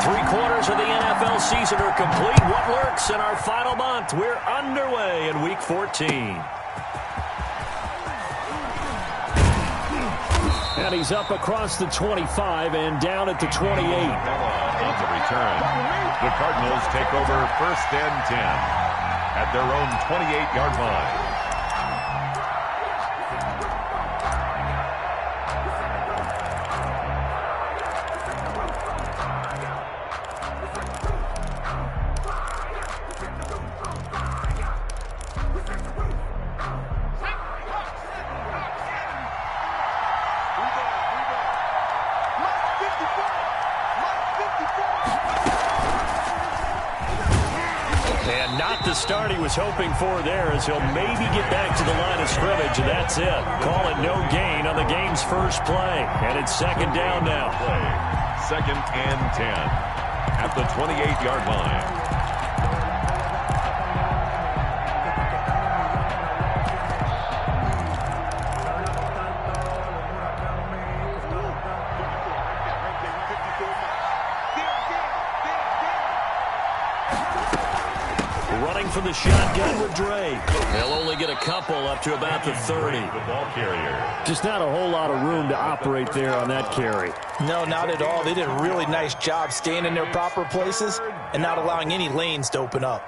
Three-quarters of the NFL season are complete. What lurks in our final month? We're underway in Week 14. And he's up across the 25 and down at the 28. On the return, the Cardinals take over 1st and 10 at their own 28-yard line. And not the start he was hoping for there, as he'll maybe get back to the line of scrimmage, and that's it. Call it no gain on the game's first play. And it's 2nd down now. 2nd and 10 at the 28-yard line. Running from the shotgun with Drake. They'll only get a couple up to about the 30. The ball carrier. Just not a whole lot of room to operate there on that carry. No, not at all. They did a really nice job staying in their proper places and not allowing any lanes to open up.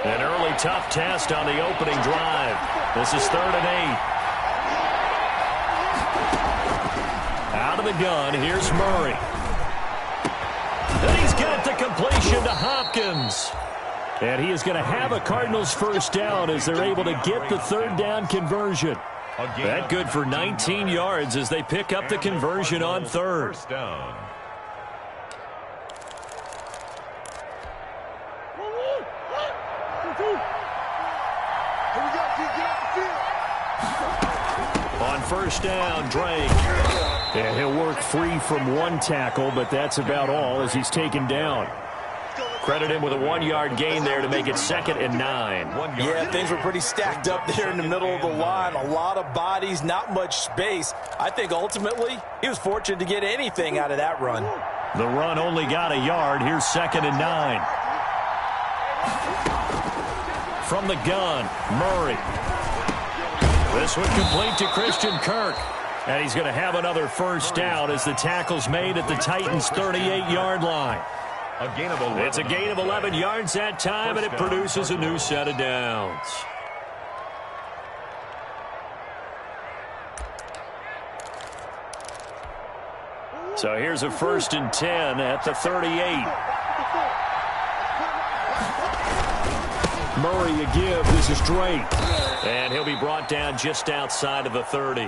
An early tough test on the opening drive. This is 3rd and 8. Out of the gun, here's Murray. And he's got the completion to Hopkins. And he is going to have a Cardinals first down as they're able to get the 3rd down conversion. That good for 19 yards as they pick up the conversion on 3rd. First down. On 1st down, Drake. Yeah, he'll work free from one tackle, but that's about all as he's taken down. Credit him with a 1-yard gain there to make it 2nd and 9. Yeah, things were pretty stacked up there in the middle of the line. A lot of bodies, not much space. I think ultimately he was fortunate to get anything out of that run. The run only got a yard. Here's 2nd and 9. From the gun, Murray. This one complete to Christian Kirk. And he's going to have another first down as the tackle's made at the Titans' 38-yard line. It's a gain of 11 yards that time, and it produces a new set of downs. So here's a 1st and 10 at the 38. Murray a give. This is Drake. And he'll be brought down just outside of the 30.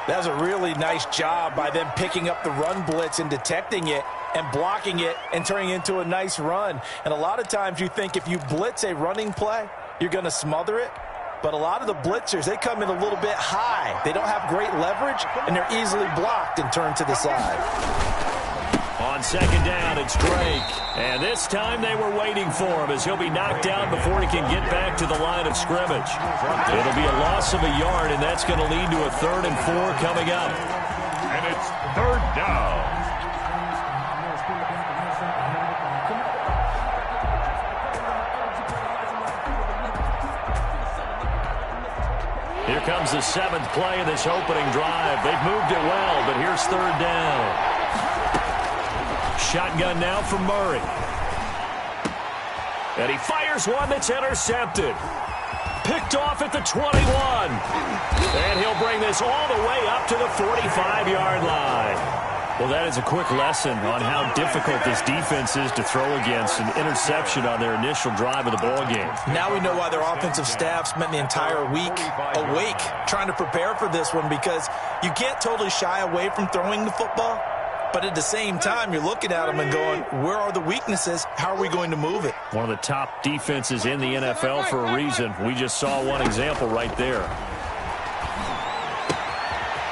That was a really nice job by them picking up the run blitz and detecting it and blocking it and turning it into a nice run. And a lot of times you think if you blitz a running play, you're going to smother it. But a lot of the blitzers, they come in a little bit high. They don't have great leverage, and they're easily blocked and turned to the side. On 2nd down, it's Drake. And this time they were waiting for him as he'll be knocked down before he can get back to the line of scrimmage. It'll be a loss of a yard, and that's going to lead to a 3rd and 4 coming up. And it's 3rd down. Here comes the 7th play of this opening drive. They've moved it well, but here's 3rd down. Shotgun now from Murray. And he fires one that's intercepted. Picked off at the 21. And he'll bring this all the way up to the 45-yard line. Well, that is a quick lesson on how difficult this defense is to throw against. An interception on their initial drive of the ballgame. Now we know why their offensive staff spent the entire week awake trying to prepare for this one, because you can't totally shy away from throwing the football. But at the same time, you're looking at them and going, where are the weaknesses? How are we going to move it? One of the top defenses in the NFL for a reason. We just saw one example right there.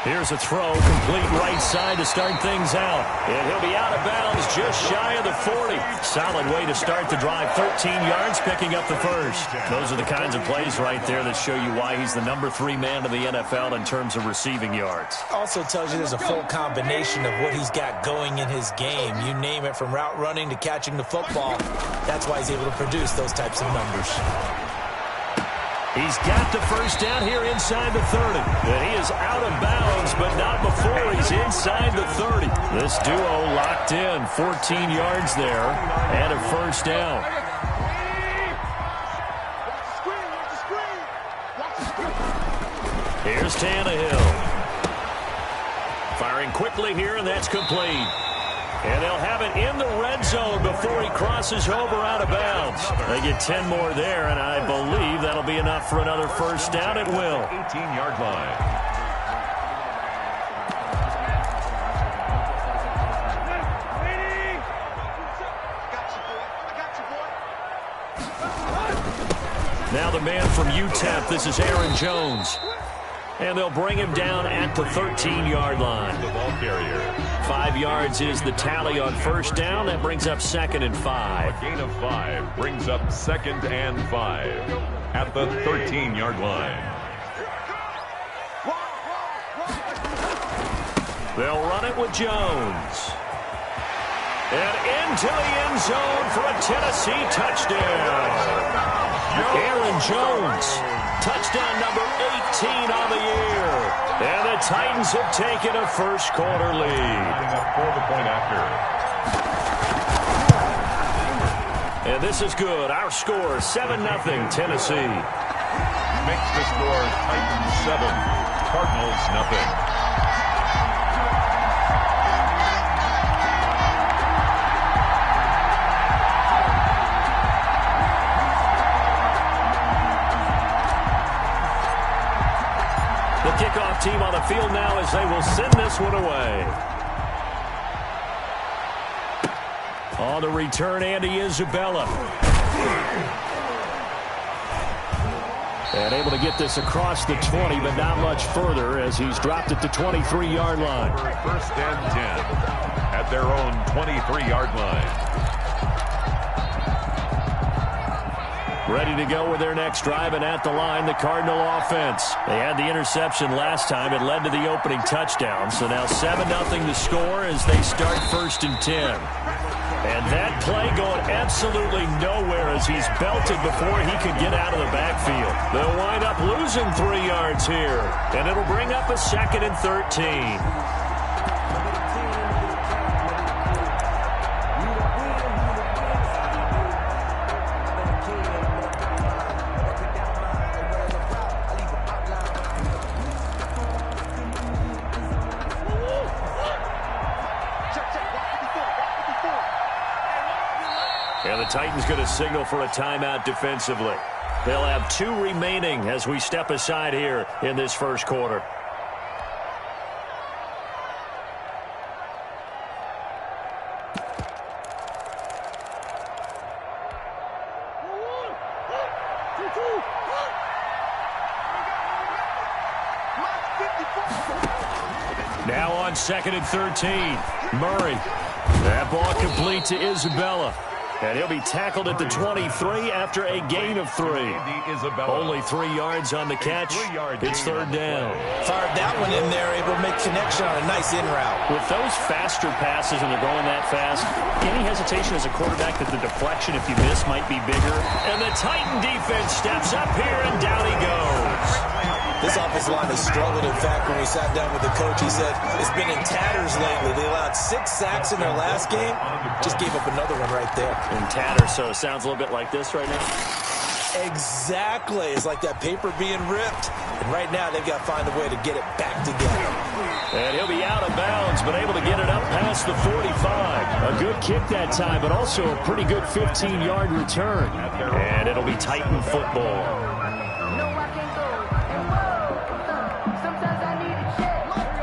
Here's a throw, complete right side to start things out. And he'll be out of bounds just shy of the 40. Solid way to start the drive. 13 yards, picking up the first. Those are the kinds of plays right there that show you why he's the #3 man in the NFL in terms of receiving yards. Also tells you there's a full combination of what he's got going in his game. You name it, from route running to catching the football. That's why he's able to produce those types of numbers. He's got the first down here inside the 30. And he is out of bounds, but not before he's inside the 30. This duo locked in. 14 yards there and a first down. Here's Tannehill. Firing quickly here, and that's complete. And they'll have it in the red zone before he crosses over out of bounds. They get 10 more there, and I believe that'll be enough for another first down. It will. 18-yard line. Now the man from UTEP, this is Aaron Jones. And they'll bring him down at the 13-yard line. The ball carrier. 5 yards is the tally on first down. That brings up 2nd and 5. A gain of 5 brings up 2nd and 5 at the 13-yard line. They'll run it with Jones. And into the end zone for a Tennessee touchdown. Aaron Jones, touchdown number 18 on the year. And the Titans have taken a first-quarter lead. For the point after. And this is good. Our score, 7-0 Tennessee. Makes the score Titans 7, Cardinals nothing. The kickoff team on the field now as they will send this one away. On the return, Andy Isabella. And able to get this across the 20, but not much further as he's dropped at the 23-yard line. First and 10 at their own 23-yard line. Ready to go with their next drive, and at the line, the Cardinal offense. They had the interception last time. It led to the opening touchdown. So now 7-0 to score as they start 1st and 10. And that play going absolutely nowhere as he's belted before he could get out of the backfield. They'll wind up losing 3 yards here, and it'll bring up a 2nd and 13. And the Titans going to signal for a timeout defensively. They'll have 2 remaining as we step aside here in this first quarter. Now on 2nd and 13. Murray. That ball complete to Isabella. And he'll be tackled at the 23 after a gain of 3. Only 3 yards on the catch. It's 3rd down. Fired that one in there, able to make connection on a nice in route. With those faster passes and they're going that fast, any hesitation as a quarterback that the deflection, if you miss, might be bigger. And the Titan defense steps up here, and down he goes. This offensive line has struggled. In fact, when we sat down with the coach, he said it's been in tatters lately. They allowed 6 sacks in their last game. Just gave up another one right there. In tatters, so it sounds a little bit like this right now. Exactly. It's like that paper being ripped. And right now, they've got to find a way to get it back together. And he'll be out of bounds, but able to get it up past the 45. A good kick that time, but also a pretty good 15-yard return. And it'll be Titan football.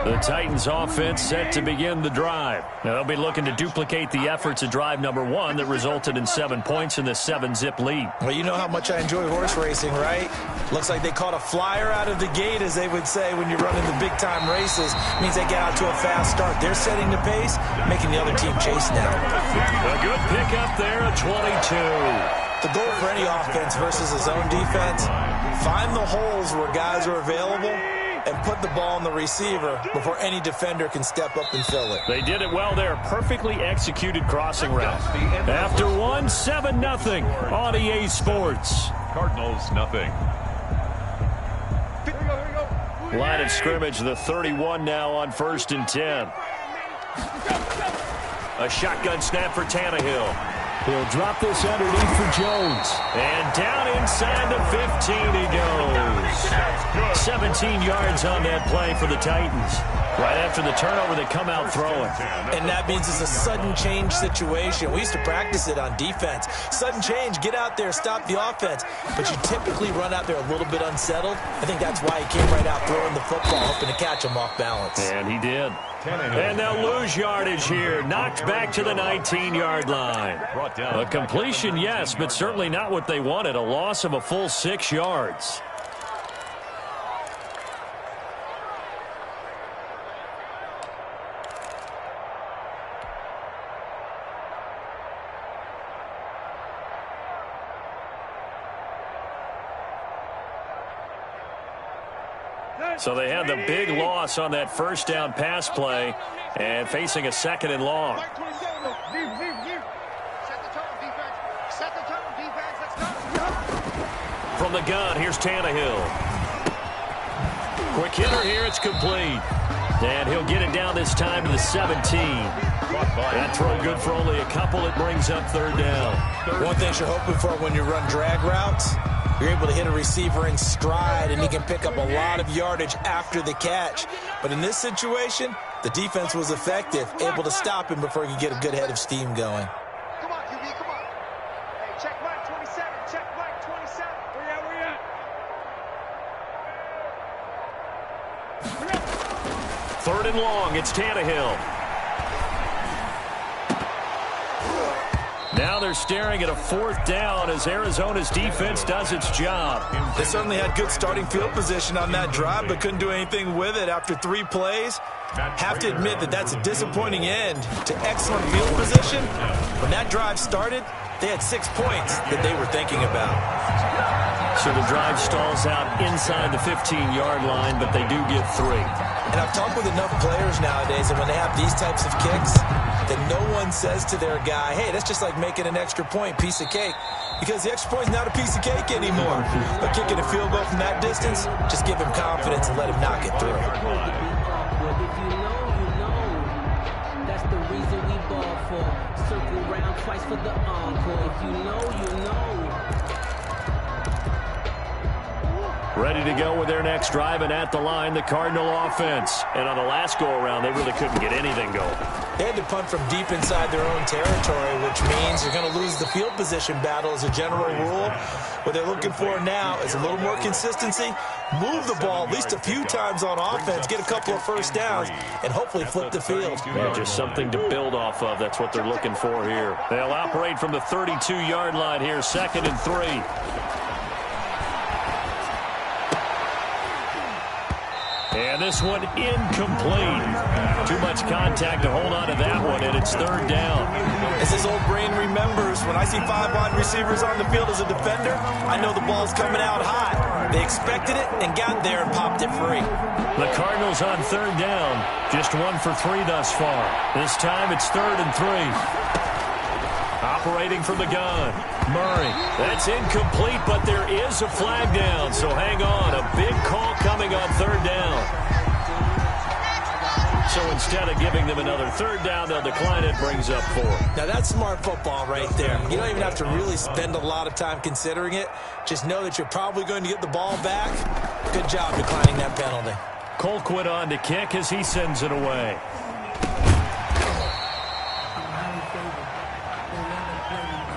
The Titans offense set to begin the drive. Now, they'll be looking to duplicate the efforts of drive number 1 that resulted in 7 points in the 7-zip lead. Well, you know how much I enjoy horse racing, right? Looks like they caught a flyer out of the gate, as they would say when you're running the big-time races. It means they get out to a fast start. They're setting the pace, making the other team chase now. A good pickup there at 22. The goal for any offense versus his own defense, find the holes where guys are available and put the ball on the receiver before any defender can step up and fill it. They did it well there. Perfectly executed crossing route. After 1, 7-0 on EA Sports. Cardinals, nothing. Line of scrimmage, the 31 now on 1st and 10. A shotgun snap for Tannehill. He'll drop this underneath for Jones. And down inside the 15 he goes. 17 yards on that play for the Titans. Right after the turnover, they come out throwing. And that means it's a sudden change situation. We used to practice it on defense. Sudden change, get out there, stop the offense. But you typically run out there a little bit unsettled. I think that's why he came right out throwing the football, hoping to catch him off balance. And he did. And they'll lose yardage here. Knocked back to the 19-yard line. A completion, yes, but certainly not what they wanted. A loss of a full 6 yards. So they had the big loss on that first down pass play and facing a 2nd and long. From the gun, here's Tannehill. Quick hitter here, it's complete. And he'll get it down this time to the 17. That throw good for only a couple. It brings up 3rd down. One thing you're hoping for when you run drag routes, you're able to hit a receiver in stride, and he can pick up a lot of yardage after the catch. But in this situation, the defense was effective, able to stop him before he could get a good head of steam going. Come on, QB, come on. Hey, check Mike 27, check Mike 27. Where you at? 3rd and long, it's Tannehill. Now they're staring at a 4th down as Arizona's defense does its job. They certainly had good starting field position on that drive, but couldn't do anything with it after 3 plays. Have to admit that that's a disappointing end to excellent field position. When that drive started, they had 6 points that they were thinking about. So the drive stalls out inside the 15-yard line, but they do get 3. And I've talked with enough players nowadays, and when they have these types of kicks, that no one says to their guy, hey, that's just like making an extra point, piece of cake. Because the extra point is not a piece of cake anymore. But kicking a field goal from that distance, just give him confidence and let him knock it through. If you know, you know. That's the reason we ball for. Circle round twice for the encore. If you know, you know. Ready to go with their next drive, and at the line, the Cardinal offense. And on the last go-around, they really couldn't get anything going. They had to punt from deep inside their own territory, which means you're going to lose the field position battle as a general rule. What they're looking for now is a little more consistency, move the ball at least a few times on offense, get a couple of 1st downs, and hopefully flip the field. Yeah, just something to build off of. That's what they're looking for here. They'll operate from the 32-yard line here, 2nd and 3. And this one incomplete. Too much contact to hold on to that one, and it's 3rd down. As his old brain remembers, when I see 5 wide receivers on the field as a defender, I know the ball's coming out hot. They expected it and got there and popped it free. The Cardinals on 3rd down. Just 1 for 3 thus far. This time it's 3rd and 3. Operating from the gun. Murray. That's incomplete, but there is a flag down, so hang on. A big call coming on 3rd down. So instead of giving them another 3rd down, they'll decline it, brings up 4. Now that's smart football right there. You don't even have to really spend a lot of time considering it. Just know that you're probably going to get the ball back. Good job declining that penalty. Colquitt on to kick as he sends it away.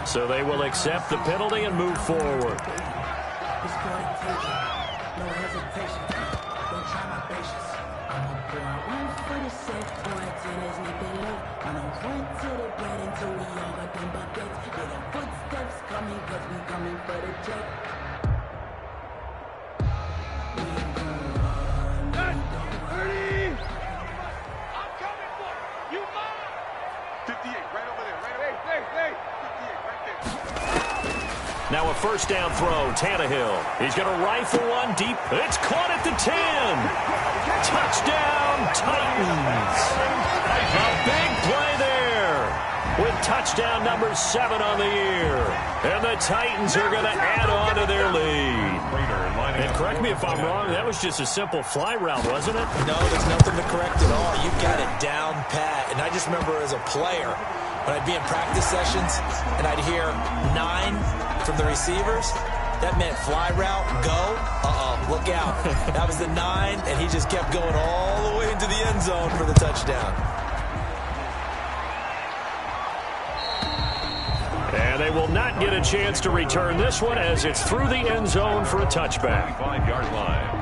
So they will accept the penalty and move forward. for the set, boy, tennis, nothing left. I don't run to the bed until we all got them buckets. Hear the footsteps coming, cause we coming for the check. Now a first down throw, Tannehill. He's going to rifle one deep. It's caught at the 10. Touchdown, Titans. A big play there with touchdown number 7 on the year. And the Titans are going to add on to their lead. And correct me if I'm wrong, that was just a simple fly route, wasn't it? No, there's nothing to correct at all. You got it down pat. And I just remember as a player, when I'd be in practice sessions and I'd hear 9 from the receivers, that meant fly route, go, look out. That was the 9, and he just kept going all the way into the end zone for the touchdown. And they will not get a chance to return this one as it's through the end zone for a touchback. 5-yard line.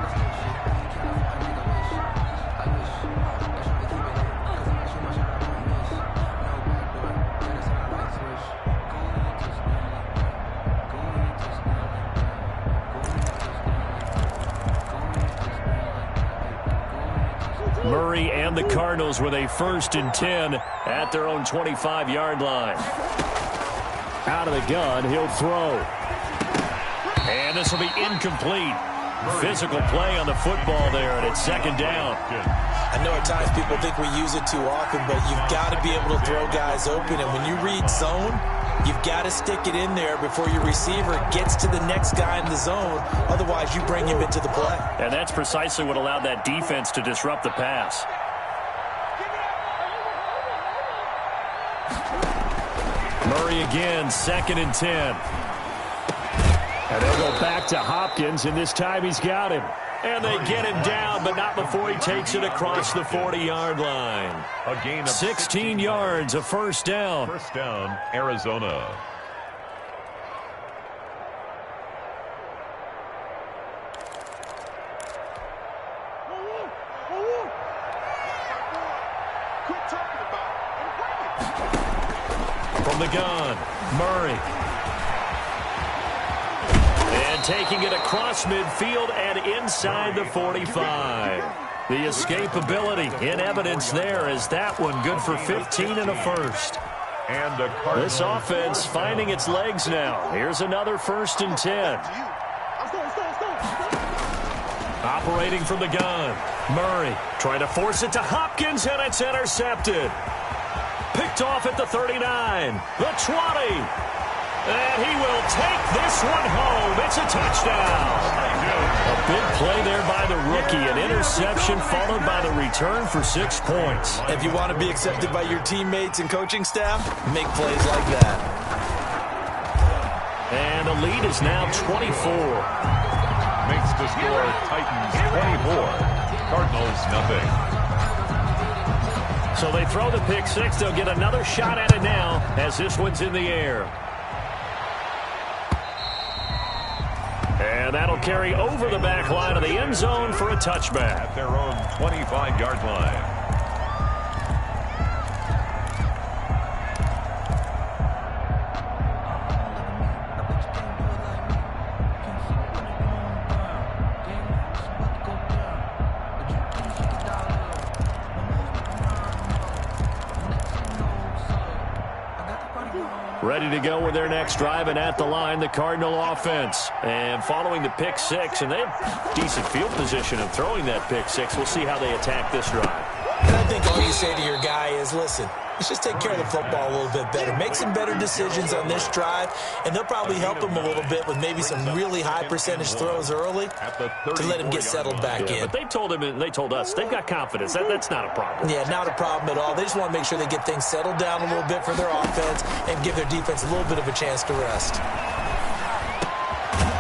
Murray and the Cardinals with a 1st and 10 at their own 25-yard line. Out of the gun, he'll throw. And this will be incomplete. Physical play on the football there, and it's 2nd down. I know at times people think we use it too often, but you've got to be able to throw guys open. And when you read zone, you've got to stick it in there before your receiver gets to the next guy in the zone. Otherwise, you bring him into the play. And that's precisely what allowed that defense to disrupt the pass. Murray again, 2nd and 10. And they'll go back to Hopkins, and this time he's got him. And they get him down, but not before he takes it across the 40-yard line. A gain of 16 yards, a 1st down. 1st down, Arizona. From the gun, Murray. And taking it across midfield and inside the 45. The escapability in evidence there as that one good for 15 and a 1st. And the This offense finding its legs now. Here's another 1st and 10. Operating from the gun, Murray trying to force it to Hopkins, and it's intercepted. Picked off at the 39, the 20, and he will take this one home. It's a touchdown. A big play there by the rookie, an interception followed by the return for 6 points. If you want to be accepted by your teammates and coaching staff, make plays like that. And the lead is now 24. Makes the score Titans 24, Cardinals nothing. So they throw the pick 6. They'll get another shot at it now as this one's in the air. And that'll carry over the back line of the end zone for a touchback. At their own 25-yard line. Ready to go with their next drive, and at the line, the Cardinal offense. And following the pick 6, and they have decent field position in throwing that pick 6. We'll see how they attack this drive. And I think all you say to your guy is, listen, let's just take care of the football a little bit better. Make some better decisions on this drive, and they'll probably help him a little bit with maybe some really high percentage throws early to let him get settled back in. But they told him, and they told us, they've got confidence. That's not a problem. Yeah, not a problem at all. They just want to make sure they get things settled down a little bit for their offense and give their defense a little bit of a chance to rest.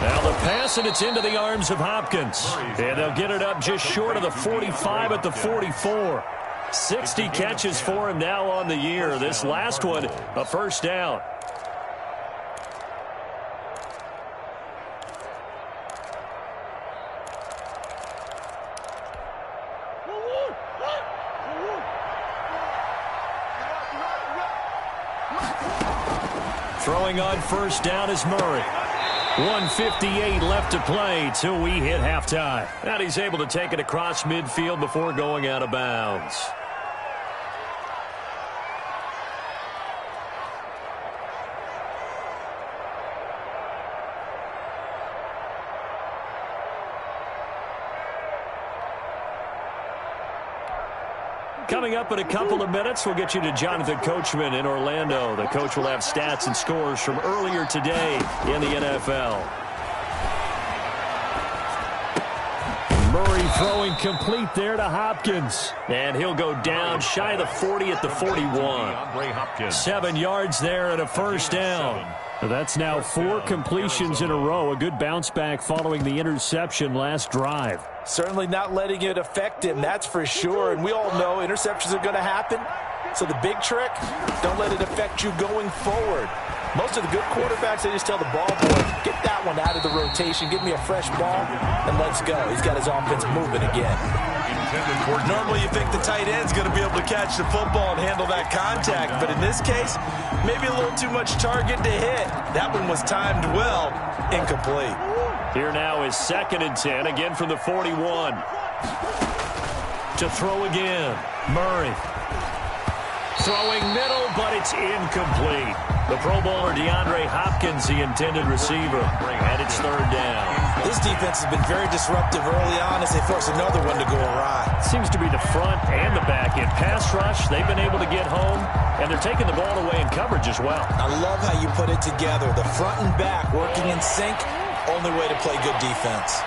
Now the pass, and it's into the arms of Hopkins. And they'll get it up just short of the 45 at the 44. 60 catches for him now on the year. This last one, a 1st down. Throwing on first down is Murray. 1:58 left to play till we hit halftime. And he's able to take it across midfield before going out of bounds. Coming up in a couple of minutes, we'll get you to Jonathan Coachman in Orlando. The coach will have stats and scores from earlier today in the NFL. Murray throwing complete there to Hopkins. And he'll go down shy of the 40 at the 41. 7 yards there and a first down. That's now 4 completions in a row. A good bounce back following the interception last drive. Certainly not letting it affect him, that's for sure. And we all know interceptions are going to happen. So the big trick, don't let it affect you going forward. Most of the good quarterbacks, they just tell the ball boy, get that one out of the rotation, give me a fresh ball, and let's go. He's got his offense moving again. Normally you think the tight end's going to be able to catch the football and handle that contact, but in this case, maybe a little too much target to hit. That one was timed well, incomplete. Here now is 2nd and 10, again from the 41. To throw again, Murray. Throwing middle, but it's incomplete. The Pro Bowler DeAndre Hopkins, the intended receiver, and it's 3rd down. This defense has been very disruptive early on as they force another one to go awry. Seems to be the front and the back end. Pass rush, they've been able to get home, and they're taking the ball away in coverage as well. I love how you put it together. The front and back working in sync, only way to play good defense.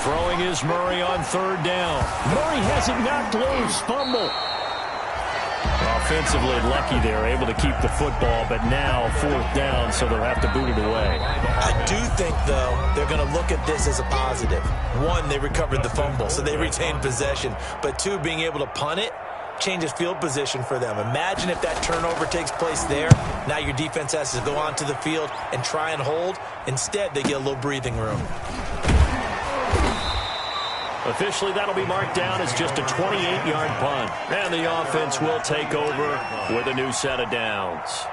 Throwing is Murray on 3rd down. Murray has it knocked loose. Fumble. Offensively lucky they're able to keep the football, but now 4th down, so they'll have to boot it away. I do think, though, they're going to look at this as a positive. 1, they recovered the fumble, so they retained possession. But 2, being able to punt it changes field position for them. Imagine if that turnover takes place there. Now your defense has to go onto the field and try and hold. Instead, they get a little breathing room. Officially, that'll be marked down as just a 28-yard punt. And the offense will take over with a new set of downs.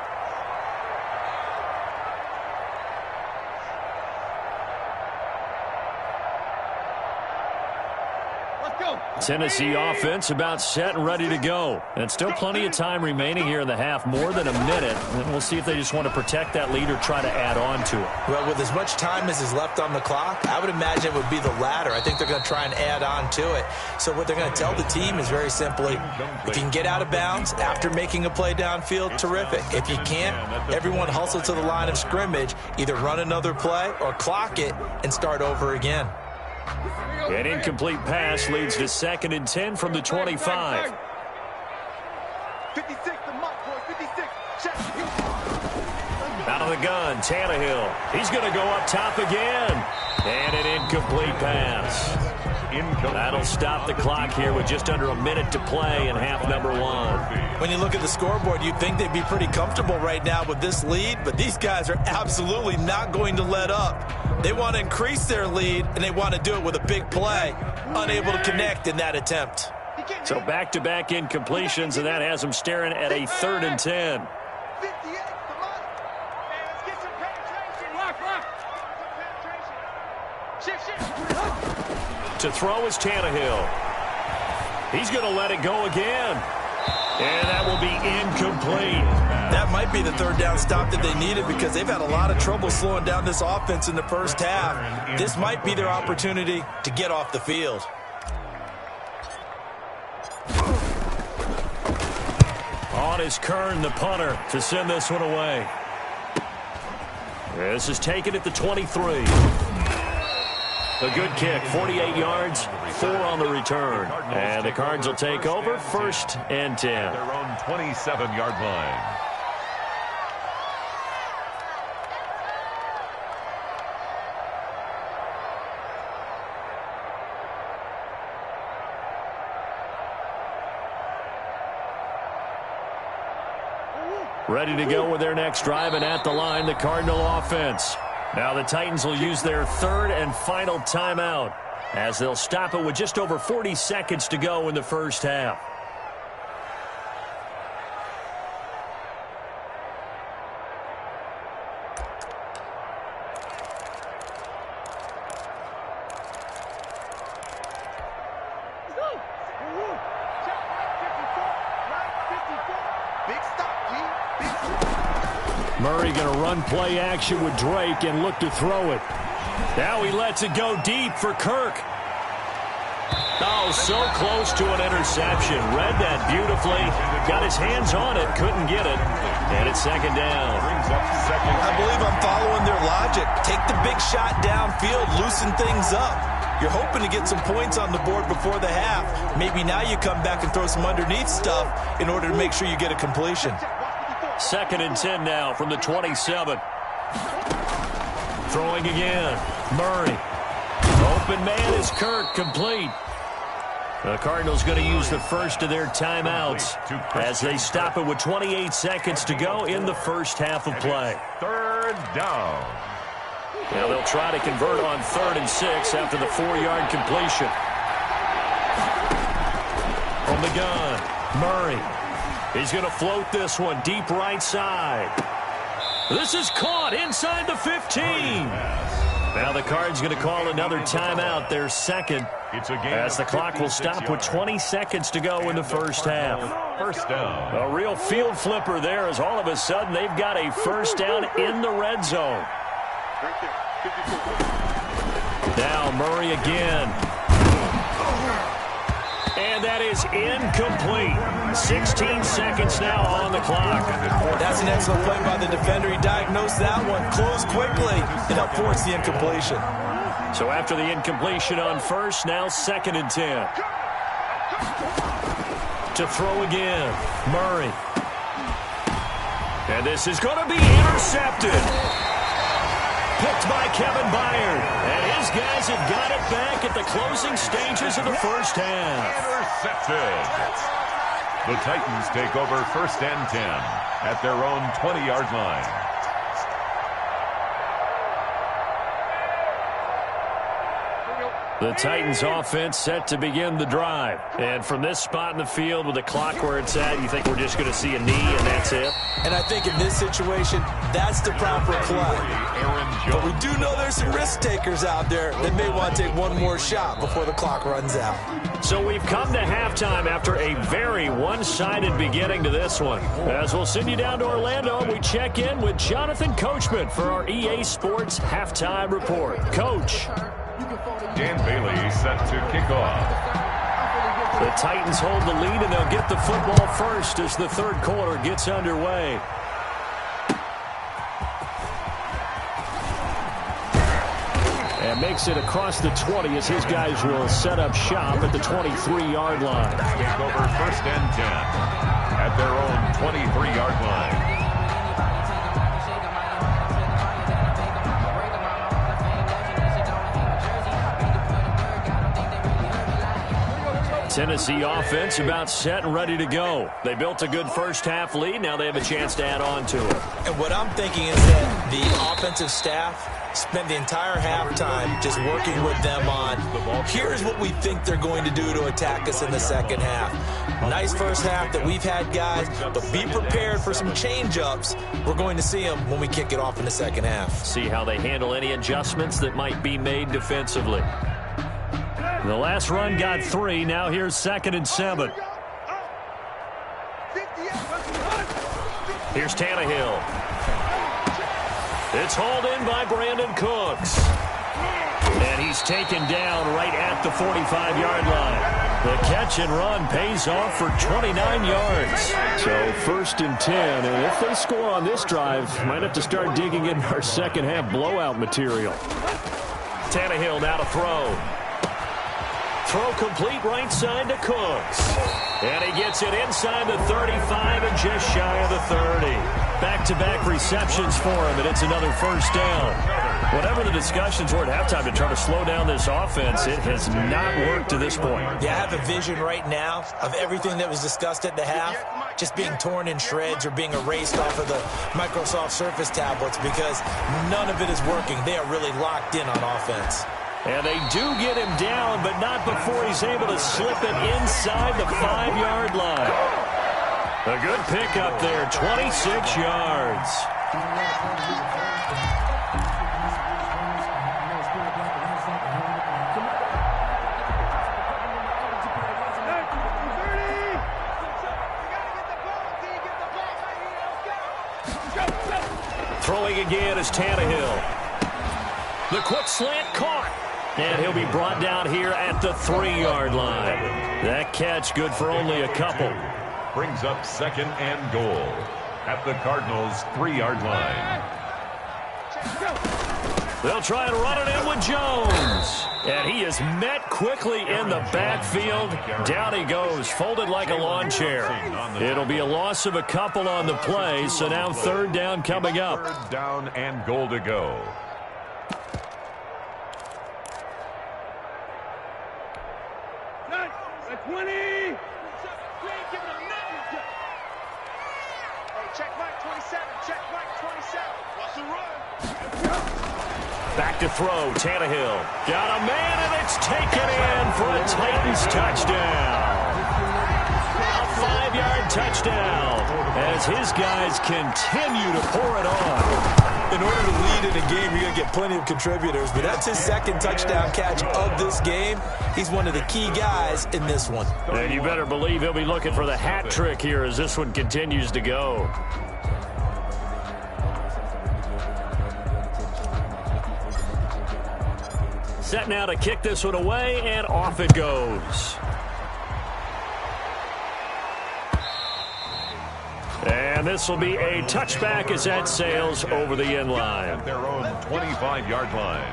Tennessee offense about set and ready to go. And still plenty of time remaining here in the half, more than a minute. And we'll see if they just want to protect that lead or try to add on to it. Well, with as much time as is left on the clock, I would imagine it would be the latter. I think they're going to try and add on to it. So what they're going to tell the team is very simply, if you can get out of bounds after making a play downfield, terrific. If you can't, everyone hustle to the line of scrimmage, either run another play or clock it and start over again. An incomplete pass leads to 2nd and 10 from the 25. 56, the mark, boy, 56. Check. Out of the gun, Tannehill. He's going to go up top again. And an incomplete pass. That'll stop the clock here with just under a minute to play in half number 1. When you look at the scoreboard, you'd think they'd be pretty comfortable right now with this lead, but these guys are absolutely not going to let up. They want to increase their lead, and they want to do it with a big play. Unable to connect in that attempt. So back-to-back incompletions, and that has them staring at a 3rd and 10. 58, the mark. Hey, let's get some penetration. Lock. Shift. To throw is Tannehill. He's going to let it go again. And that will be incomplete. That might be the 3rd down stop that they needed because they've had a lot of trouble slowing down this offense in the first half. This might be their opportunity to get off the field. On is Kern, the punter, to send this one away. This is taken at the 23. A good kick, 48 yards, 4 on the return. And the Cards will take over, 1st and 10. Their own 27-yard line. Ready to go with their next drive, and at the line, the Cardinal offense. Now the Titans will use their 3rd and final timeout as they'll stop it with just over 40 seconds to go in the first half. Murray going to run play action with Drake and look to throw it. Now he lets it go deep for Kirk. Oh, so close to an interception. Read that beautifully. Got his hands on it, couldn't get it. And it's second down. I believe I'm following their logic. Take the big shot downfield, loosen things up. You're hoping to get some points on the board before the half. Maybe now you come back and throw some underneath stuff in order to make sure you get a completion. Second and 10 now from the 27. Throwing again. Murray. Open man is Kirk, complete. The Cardinals going to use the first of their timeouts as they stop it with 28 seconds to go in the first half of play. Third down. Now they'll try to convert on 3rd and 6 after the 4-yard completion. From the gun, Murray. He's going to float this one deep right side. This is caught inside the 15. Now the Cards going to call another timeout, their second, as the clock will stop with 20 seconds to go in the first half. First down. A real field flipper there, as all of a sudden they've got a first down in the red zone. Now Murray again. And that is incomplete. 16 seconds now on the clock. That's an excellent play by the defender. He diagnosed that one, closed quickly, and helped force the incompletion. So after the incompletion on first, now 2nd and 10. To throw again, Murray. And this is going to be intercepted. Picked by Kevin Byard. And his guys have got it back at the closing stages of the first half. Intercepted. The Titans take over 1st and 10 at their own 20-yard line. The Titans offense set to begin the drive. And from this spot in the field with the clock where it's at, you think we're just going to see a knee and that's it? And I think in this situation, that's the proper play. But we do know there's some risk takers out there that may want to take one more shot before the clock runs out. So we've come to halftime after a very one-sided beginning to this one. As we'll send you down to Orlando, we check in with Jonathan Coachman for our EA Sports Halftime Report. Coach. Dan Bailey set to kick off. The Titans hold the lead, and they'll get the football first as the third quarter gets underway. And makes it across the 20 as his guys will set up shop at the 23-yard line. Take over 1st and 10 at their own 23-yard line. Tennessee offense about set and ready to go. They built a good first half lead. Now they have a chance to add on to it. And what I'm thinking is that the offensive staff spent the entire halftime just working with them on, here's what we think they're going to do to attack us in the second half. Nice first half that we've had, guys, but be prepared for some change-ups. We're going to see them when we kick it off in the second half. See how they handle any adjustments that might be made defensively. The last run got 3. Now here's 2nd and 7. Here's Tannehill. It's hauled in by Brandon Cooks. And he's taken down right at the 45-yard line. The catch and run pays off for 29 yards. So 1st and 10. And if they score on this drive, might have to start digging in our second half blowout material. Tannehill now to throw. Throw complete right side to Cooks. And he gets it inside the 35 and just shy of the 30. Back-to-back receptions for him, and it's another first down. Whatever the discussions were at halftime to try to slow down this offense, it has not worked to this point. Yeah, I have a vision right now of everything that was discussed at the half just being torn in shreds or being erased off of the Microsoft Surface tablets because none of it is working. They are really locked in on offense. And they do get him down, but not before he's able to slip it inside the 5-yard line. A good pickup there, 26 yards. throwing again is Tannehill. The quick slant caught. And he'll be brought down here at the 3-yard line. That catch good for only a couple. Brings up 2nd and goal at the Cardinals' 3-yard line. They'll try and run it in with Jones. And he is met quickly in the backfield. Down he goes, folded like a lawn chair. It'll be a loss of a couple on the play, so now 3rd down coming up. 3rd down and goal to go. At 20. Hey, check Mike 27. Check Mike 27. Watch the run. Back to throw, Tannehill. Got a man, and it's taken in for a Titans touchdown. A 5-yard touchdown as his guys continue to pour it on. In order to lead in a game, you're going to get plenty of contributors, but that's his 2nd touchdown catch of this game. He's one of the key guys in this one. And you better believe he'll be looking for the hat trick here as this one continues to go. Set now to kick this one away, and off it goes. And this will be a touchback as that sails over the end line. At their own 25-yard line.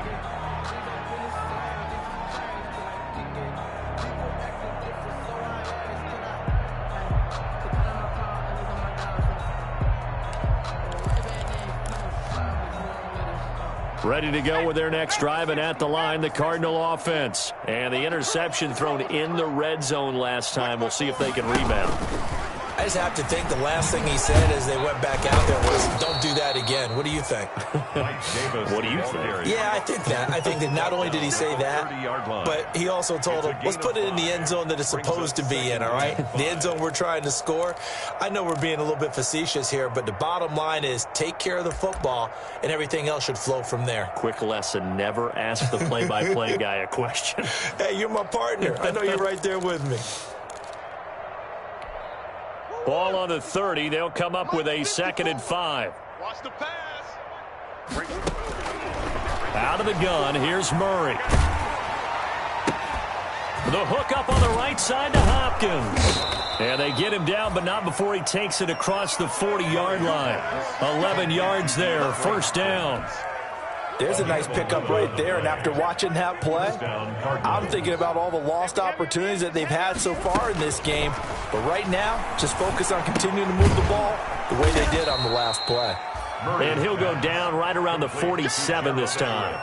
Ready to go with their next drive, and at the line, the Cardinal offense. And the interception thrown in the red zone last time. We'll see if they can rebound. I just have to think the last thing he said as they went back out there was, don't do that again. What do you think? What do you think? Yeah, I think that. I think that not only did he say that, but he also told him, let's put it in the end zone that it's supposed to be in, all right? The end zone we're trying to score. I know we're being a little bit facetious here, but the bottom line is take care of the football, and everything else should flow from there. Quick lesson, never ask the play-by-play guy a question. Hey, you're my partner. I know you're right there with me. Ball on the 30. They'll come up with a 2nd and 5. Watch the pass. Out of the gun, here's Murray. The hook up on the right side to Hopkins. And they get him down, but not before he takes it across the 40-yard line. 11 yards there, 1st down. There's a nice pickup right there, and after watching that play, I'm thinking about all the lost opportunities that they've had so far in this game. But right now, just focus on continuing to move the ball the way they did on the last play. And he'll go down right around the 47 this time.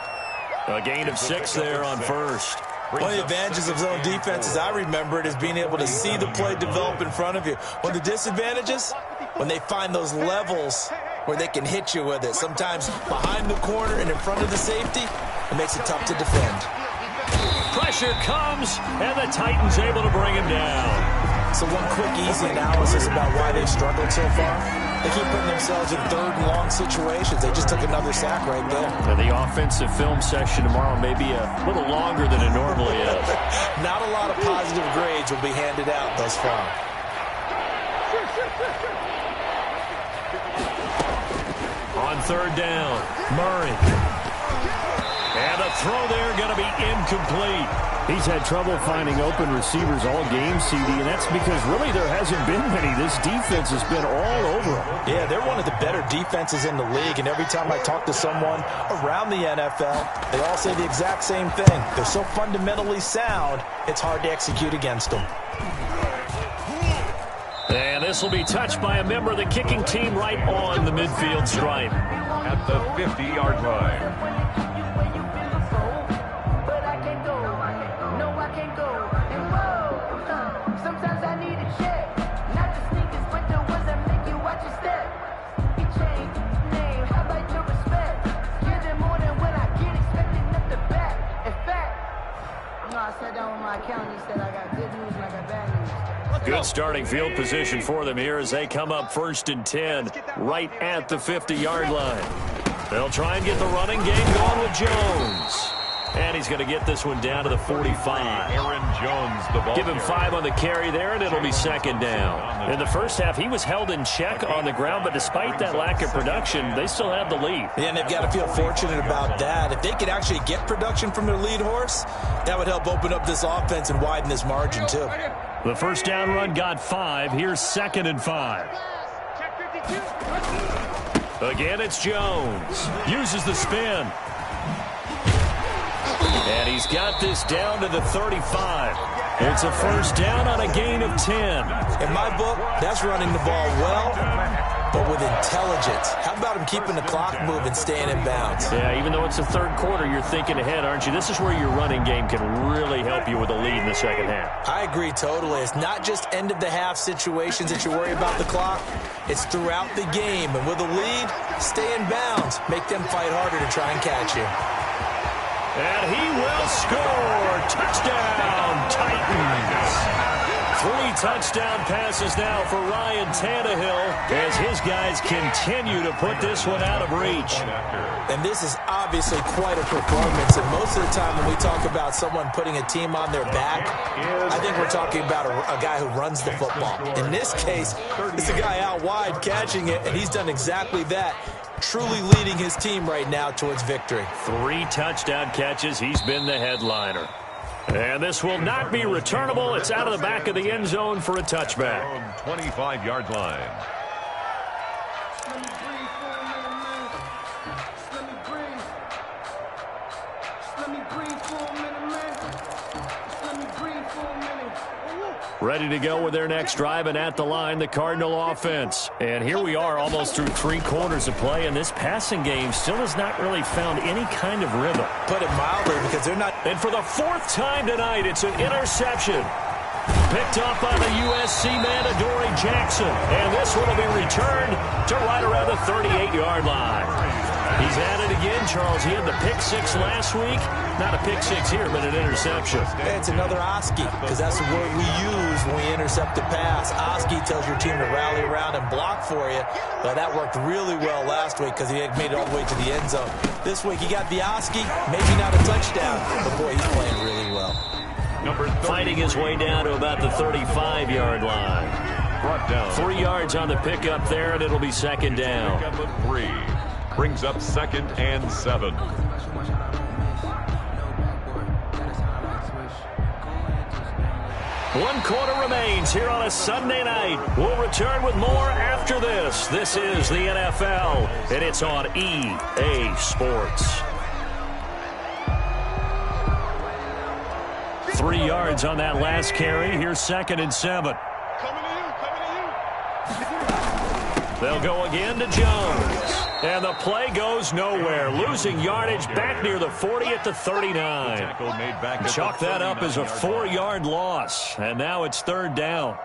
A gain of 6 there on 1st. One of the advantages of zone defense, as I remember it, is being able to see the play develop in front of you. One of the disadvantages, when they find those levels where they can hit you with it. Sometimes behind the corner and in front of the safety, it makes it tough to defend. Pressure comes, and the Titans able to bring him down. So one quick, easy analysis about why they've struggled so far. They keep putting themselves in 3rd and long situations. They just took another sack right there. And the offensive film session tomorrow may be a little longer than it normally is. Not a lot of positive grades will be handed out thus far. On 3rd down, Murray. And the throw there going to be incomplete. He's had trouble finding open receivers all game, CD, and that's because really there hasn't been many. This defense has been all over him. Yeah, they're one of the better defenses in the league, and every time I talk to someone around the NFL, they all say the exact same thing. They're so fundamentally sound, it's hard to execute against them. And this will be touched by a member of the kicking team right on the midfield stripe. At the 50-yard line. Good starting field position for them here as they come up 1st and 10 right at the 50-yard line. They'll try and get the running game going with Jones. And he's going to get this one down to the 45. Aaron Jones, the ball Give him carrier. 5 on the carry there, and it'll be second down. In the first half, he was held in check on the ground, but despite that lack of production, they still have the lead. Yeah, and they've got to feel fortunate about that. If they could actually get production from their lead horse, that would help open up this offense and widen this margin, too. The first down run got 5. Here's 2nd and 5. Again, it's Jones. Uses the spin. And he's got this down to the 35. It's a first down on a gain of 10. In my book, that's running the ball well, but with intelligence. How about him keeping the clock moving, staying in bounds? Yeah, even though it's the third quarter, you're thinking ahead, aren't you? This is where your running game can really help you with a lead in the second half. I agree totally. It's not just end-of-the-half situations that you worry about the clock. It's throughout the game. And with a lead, stay in bounds. Make them fight harder to try and catch you. And he will score. Touchdown, Titans. 3 touchdown passes now for Ryan Tannehill as his guys continue to put this one out of reach. And this is obviously quite a performance. And most of the time when we talk about someone putting a team on their back, I think we're talking about a guy who runs the football. In this case, it's a guy out wide catching it, and he's done exactly that. Truly leading his team right now towards victory. 3 touchdown catches. He's been the headliner. And this will not be returnable. It's out of the back of the end zone for a touchback. 25-yard line. Ready to go with their next drive, and at the line, the Cardinal offense. And here we are almost through 3 quarters of play, and this passing game still has not really found any kind of rhythm. Put it mildly, because they're not... And for the 4th time tonight, it's an interception. Picked up by the USC man, Adoree Jackson. And this one will be returned to right around the 38-yard line. He's at it again, Charles. He had the pick 6 last week. Not a pick 6 here, but an interception. It's another Oski, because that's the word we use when we intercept a pass. Oski tells your team to rally around and block for you. But that worked really well last week because he made it all the way to the end zone. This week he got the Oski, maybe not a touchdown, but boy, he's playing really well. Fighting his way down to about the 35-yard line. Brought down. 3 yards on the pickup there, and it'll be second down. Pickup of 3. Brings up 2nd and 7. One quarter remains here on a Sunday night. We'll return with more after this. This is the NFL, and it's on EA Sports. 3 yards on that last carry. Here's 2nd and 7. They'll go again to Jones. And the play goes nowhere. Losing yardage back near the 40 at the 39. Chalk that up as a 4-yard loss. And now it's 3rd down.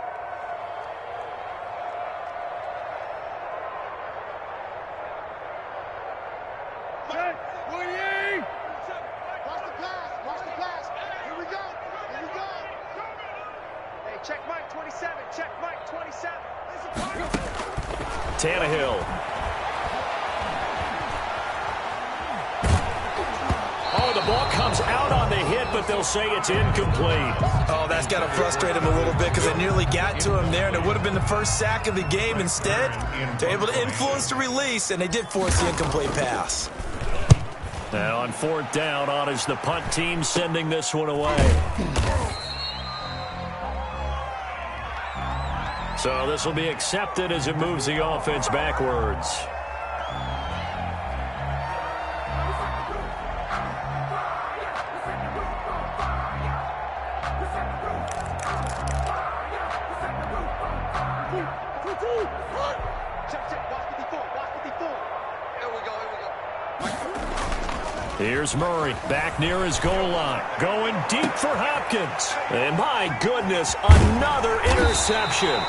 Check Mike 27. Check Mike 27. Tannehill. Oh, the ball comes out on the hit, but they'll say it's incomplete. Oh, that's got to frustrate him a little bit because they nearly got to him there, and it would have been the first sack of the game. Instead, they're able to influence the release, and they did force the incomplete pass. Now on 4th down, on is the punt team sending this one away. So this will be accepted as it moves the offense backwards. Here's Murray back near his goal line. Going deep for Hopkins. And my goodness, another interception.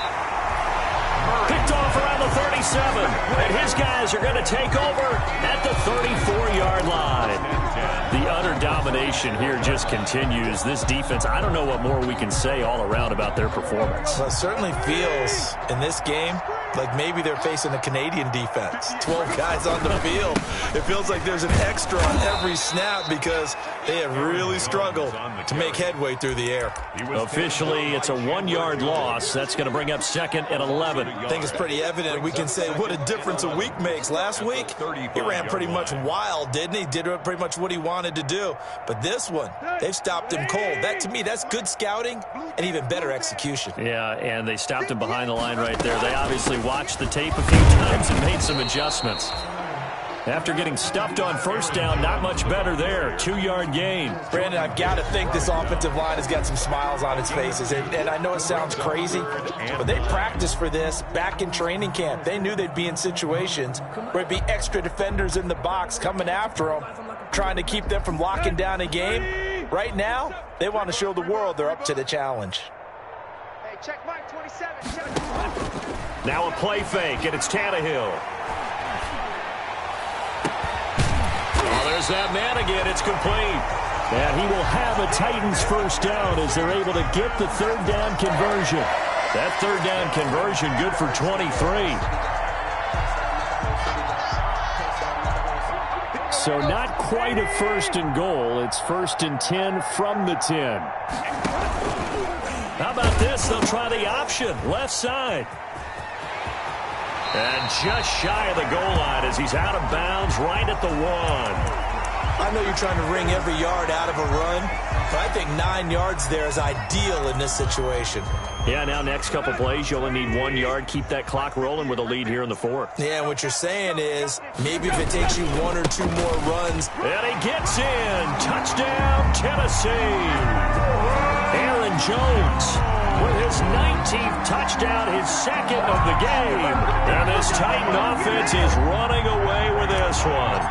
Picked off around the 37. And his guys are going to take over at the 34-yard line. The utter domination here just continues. This defense, I don't know what more we can say all around about their performance. Well, it certainly feels in this game Like maybe they're facing a Canadian defense. 12 guys on the field. It feels like there's an extra on every snap because they have really struggled to make headway through the air. Officially, it's a 1-yard loss. That's going to bring up 2nd and 11. I think it's pretty evident. We can say what a difference a week makes. Last week, he ran pretty much wild, didn't he? Did pretty much what he wanted to do. But this one, they've stopped him cold. That, to me, that's good scouting and even better execution. Yeah, and they stopped him behind the line right there. They obviously watched the tape a few times and made some adjustments. After getting stuffed on first down, not much better there. 2-yard gain. Brandon, I've got to think this offensive line has got some smiles on its faces. And I know it sounds crazy, but they practiced for this back in training camp. They knew they'd be in situations where it'd be extra defenders in the box coming after them, trying to keep them from locking down a game. Right now, they want to show the world they're up to the challenge. Hey, check Mike 27. Check. Now a play fake, and it's Tannehill. Oh, there's that man again. It's complete. And he will have a Titans first down as they're able to get the 3rd down conversion. That 3rd down conversion good for 23. So not quite a 1st and goal. It's 1st and 10 from the 10. How about this? They'll try the option. Left side. And just shy of the goal line as he's out of bounds right at the 1. I know you're trying to wring every yard out of a run, but I think 9 yards there is ideal in this situation. Yeah, now next couple plays, you only need 1 yard. Keep that clock rolling with a lead here in the 4th. Yeah, and what you're saying is maybe if it takes you 1 or 2 more runs. And he gets in. Touchdown, Tennessee. Aaron Jones with his 19th touchdown, his 2nd of the game. And this Titan offense is running away with this one.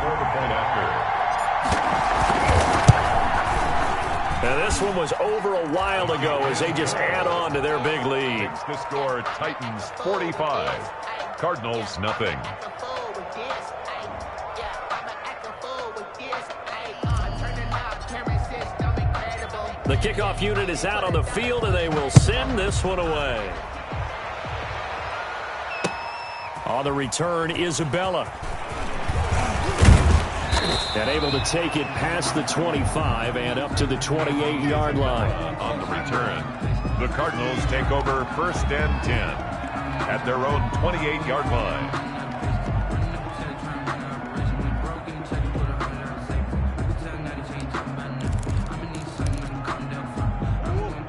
And this one was over a while ago as they just add on to their big lead. The score, Titans 45, Cardinals nothing. The kickoff unit is out on the field, and they will send this one away. On the return, Isabella. And able to take it past the 25 and up to the 28-yard line. On the return, the Cardinals take over 1st and 10 at their own 28-yard line.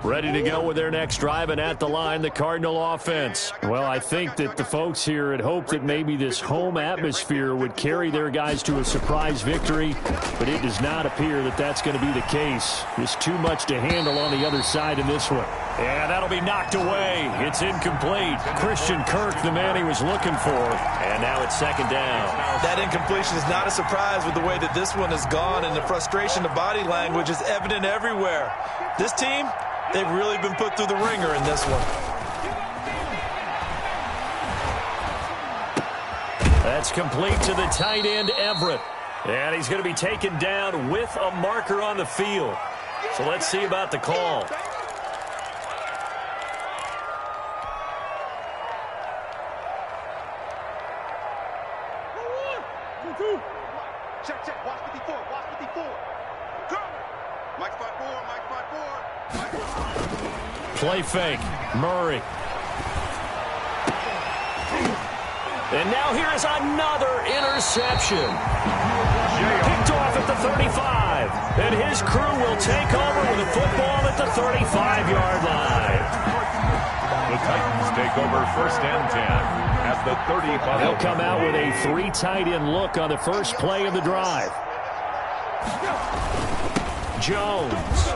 Ready to go with their next drive, and at the line, the Cardinal offense. Well, I think that the folks here had hoped that maybe this home atmosphere would carry their guys to a surprise victory, but it does not appear that that's going to be the case. There's too much to handle on the other side in this one. And that'll be knocked away. It's incomplete. Christian Kirk, the man he was looking for, and now it's 2nd down. That incompletion is not a surprise with the way that this one has gone, and the frustration, the body language is evident everywhere. This team, they've really been put through the ringer in this one. That's complete to the tight end, Everett. And he's going to be taken down with a marker on the field. So let's see about the call. Check, check. Watch 54. Watch 54. Go. Mike spot 4. Mike spot 4. Play fake. Murray. And now here is another interception. Picked off at the 35. And his crew will take over with a football at the 35-yard line. The Titans take over 1st and 10 at the 35. They'll come out with a 3 tight end look on the first play of the drive. Jones.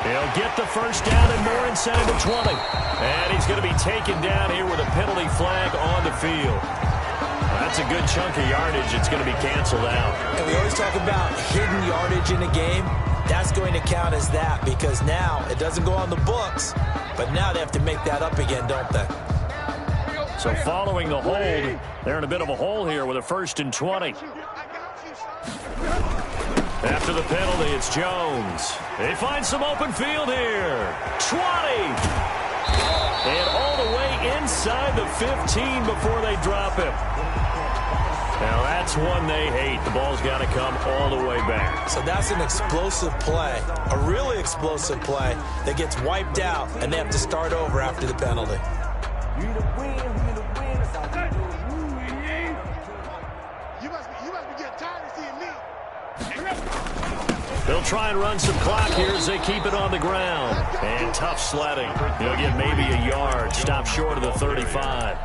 He'll get the first down and more inside the 20. And he's going to be taken down here with a penalty flag on the field. That's a good chunk of yardage. It's going to be canceled out. And we always talk about hidden yardage in a game. That's going to count as that because now it doesn't go on the books, but now they have to make that up again, don't they? So following the hold, they're in a bit of a hole here with a 1st and 20. After the penalty, it's Jones. They find some open field here. 20. And all the way inside the 15 before they drop him. Now that's one they hate. The ball's got to come all the way back. So that's an explosive play, a really explosive play that gets wiped out, and they have to start over after the penalty. You must be getting tired of seeing me. They'll try and run some clock here as they keep it on the ground. And tough sledding. He'll get maybe a yard. Stop short of the 35.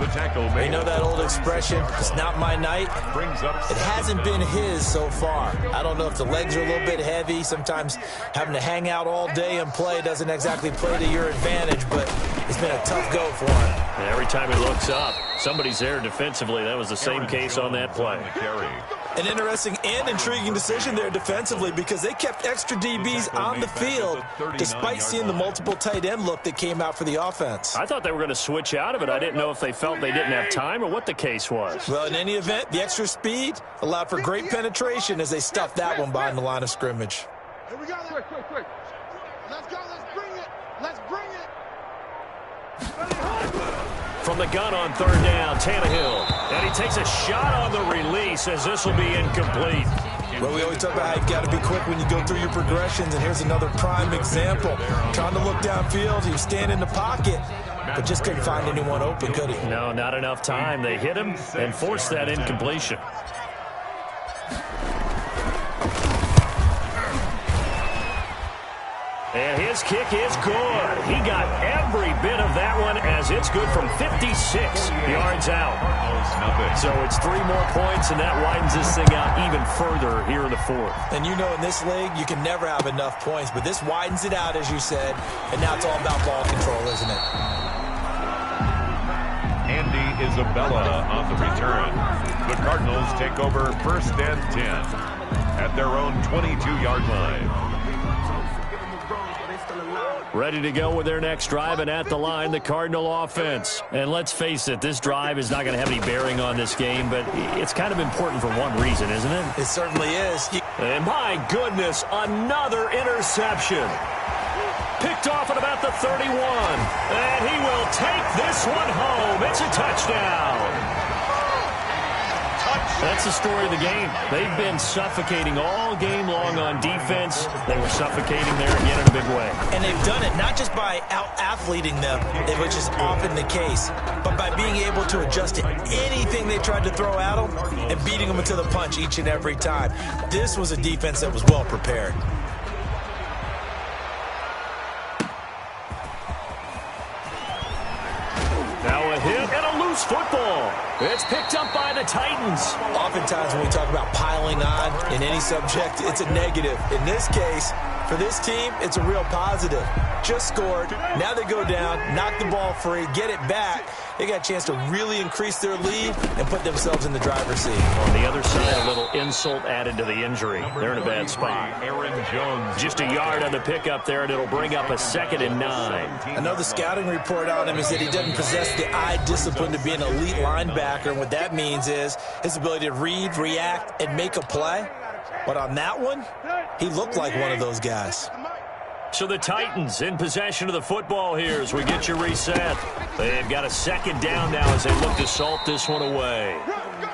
The tackle You know that old expression, it's not my night? brings up It hasn't been his so far. I don't know if the legs are a little bit heavy. Sometimes having to hang out all day and play doesn't exactly play to your advantage, but it's been a tough go for him. And every time he looks up, somebody's there defensively. That was the same case on that play. An interesting and intriguing decision there defensively because they kept extra DBs on the field despite seeing the multiple tight end look that came out for the offense. I thought they were going to switch out of it. I didn't know if they felt they didn't have time or what the case was. Well, in any event, the extra speed allowed for great penetration as they stuffed that one behind the line of scrimmage. Here we go. Quick. Let's go. Let's bring it. Let's bring it. From the gun on third down, Tannehill. And he takes a shot on the release as this will be incomplete. Well, we always talk about how you've got to be quick when you go through your progressions, and here's another prime example. Trying to look downfield, he was standing in the pocket, but just couldn't find anyone open, could he? No, not enough time. They hit him and forced that incompletion. And his kick is good. He got every bit of that one as it's good from 56 yards out. So it's 3 more points, and that widens this thing out even further here in the fourth. And you know in this league, you can never have enough points, but this widens it out, as you said, and now it's all about ball control, isn't it? Andy Isabella on the return. The Cardinals take over 1st and 10 at their own 22-yard line. Ready to go with their next drive, and at the line, the Cardinal offense. And let's face it, this drive is not going to have any bearing on this game, but it's kind of important for one reason, isn't it? It certainly is. And my goodness, another interception. Picked off at about the 31. And he will take this one home. It's a touchdown. That's the story of the game. They've been suffocating all game long on defense. They were suffocating there again in a big way. And they've done it not just by out-athleting them, which is often the case, but by being able to adjust to anything they tried to throw at them and beating them to the punch each and every time. This was a defense that was well prepared. Now a hit and a loose football. It's picked up by the Titans. Oftentimes when we talk about piling on in any subject, it's a negative. In this case, for this team, it's a real positive. Just scored. Now they go down, knock the ball free, get it back. They got a chance to really increase their lead and put themselves in the driver's seat. On the other side, a little insult added to the injury. They're in a bad spot. Aaron Jones. Just a yard on the pickup there, and it'll bring up a 2nd and 9. Another scouting report on him is that he doesn't possess the eye discipline to be an elite linebacker. And what that means is his ability to read, react, and make a play. But on that one, he looked like one of those guys. So the Titans in possession of the football here as we get you reset. They've got a 2nd down now as they look to salt this one away.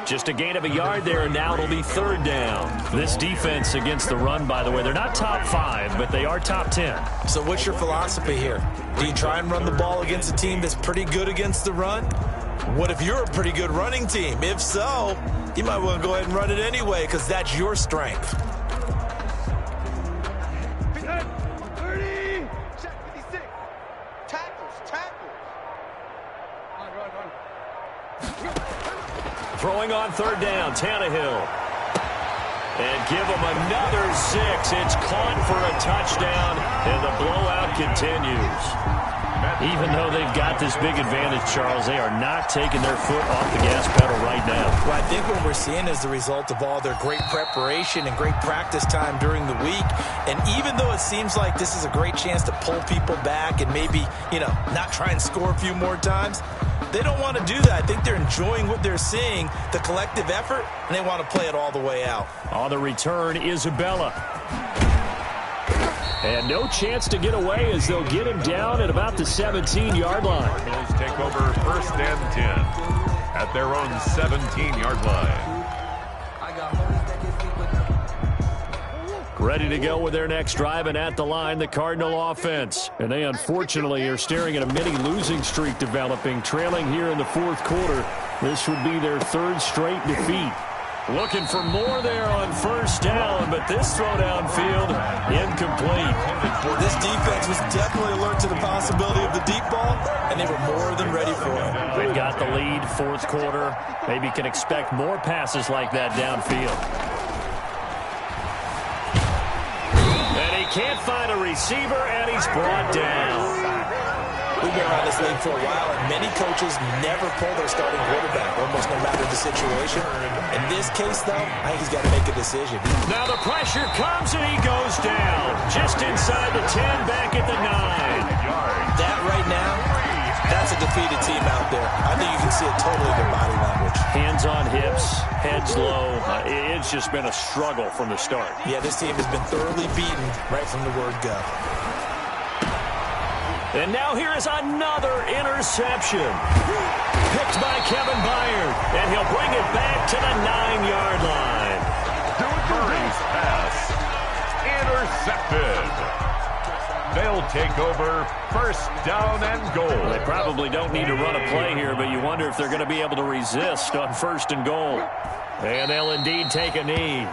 Just a gain of a yard there, and now it'll be 3rd down. This defense against the run, by the way, they're not top 5, but they are top 10. So what's your philosophy here? Do you try and run the ball against a team that's pretty good against the run? What if you're a pretty good running team? If so, you might want to go ahead and run it anyway because that's your strength. Throwing on 3rd down, Tannehill. And give him another 6. It's caught for a touchdown, and the blowout continues. Even though they've got this big advantage, Charles, they are not taking their foot off the gas pedal right now. Well, I think what we're seeing is the result of all their great preparation and great practice time during the week. And even though it seems like this is a great chance to pull people back and maybe, not try and score a few more times, they don't want to do that. I think they're enjoying what they're seeing, the collective effort, and they want to play it all the way out. On the return, Isabella. And no chance to get away as they'll get him down at about the 17-yard line. Cardinals take over 1st and 10 at their own 17-yard line. Ready to go with their next drive, and at the line, the Cardinal offense. And they unfortunately are staring at a mini losing streak developing, trailing here in the 4th quarter. This would be their 3rd straight defeat. Looking for more there on 1st down, but this throw downfield incomplete. This defense was definitely alert to the possibility of the deep ball, and they were more than ready for it. They've got the lead, 4th quarter. Maybe can expect more passes like that downfield. And he can't find a receiver, and he's brought down. We've been around this league for a while, and many coaches never pull their starting quarterback, almost no matter the situation. In this case, though, I think he's got to make a decision. Now the pressure comes, and he goes down. Just inside the 10, back at the 9. That right now, that's a defeated team out there. I think you can see it totally in their body language. Hands on hips, heads low. It's just been a struggle from the start. Yeah, this team has been thoroughly beaten right from the word go. And now here is another interception. Picked by Kevin Byard. And he'll bring it back to the 9-yard line. Murray's pass intercepted. They'll take over 1st down and goal. Well, they probably don't need to run a play here, but you wonder if they're going to be able to resist on 1st and goal. And they'll indeed take a knee.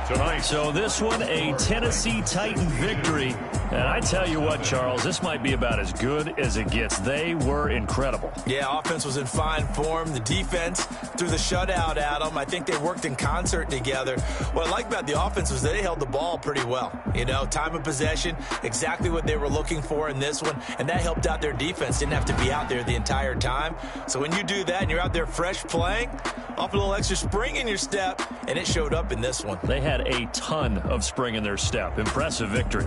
Tonight. So this one, a Tennessee Titan victory. And I tell you what, Charles, this might be about as good as it gets. They were incredible. Yeah, offense was in fine form. The defense threw the shutout at them. I think they worked in concert together. What I like about the offense was they held the ball pretty well. You know, time of possession, exactly what they were looking for in this one. And that helped out their defense. Didn't have to be out there the entire time. So when you do that and you're out there fresh playing, off a little extra spring in your step, and it showed up in this one. They had a ton of spring in their step. Impressive victory.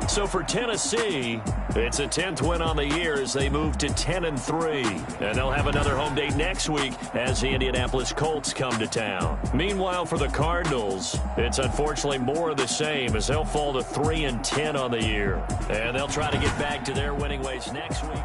So for Tennessee, it's a 10th win on the year as they move to 10-3. And they'll have another home date next week as the Indianapolis Colts come to town. Meanwhile, for the Cardinals, it's unfortunately more of the same as they'll fall to 3-10 on the year. And they'll try to get back to their winning ways next week.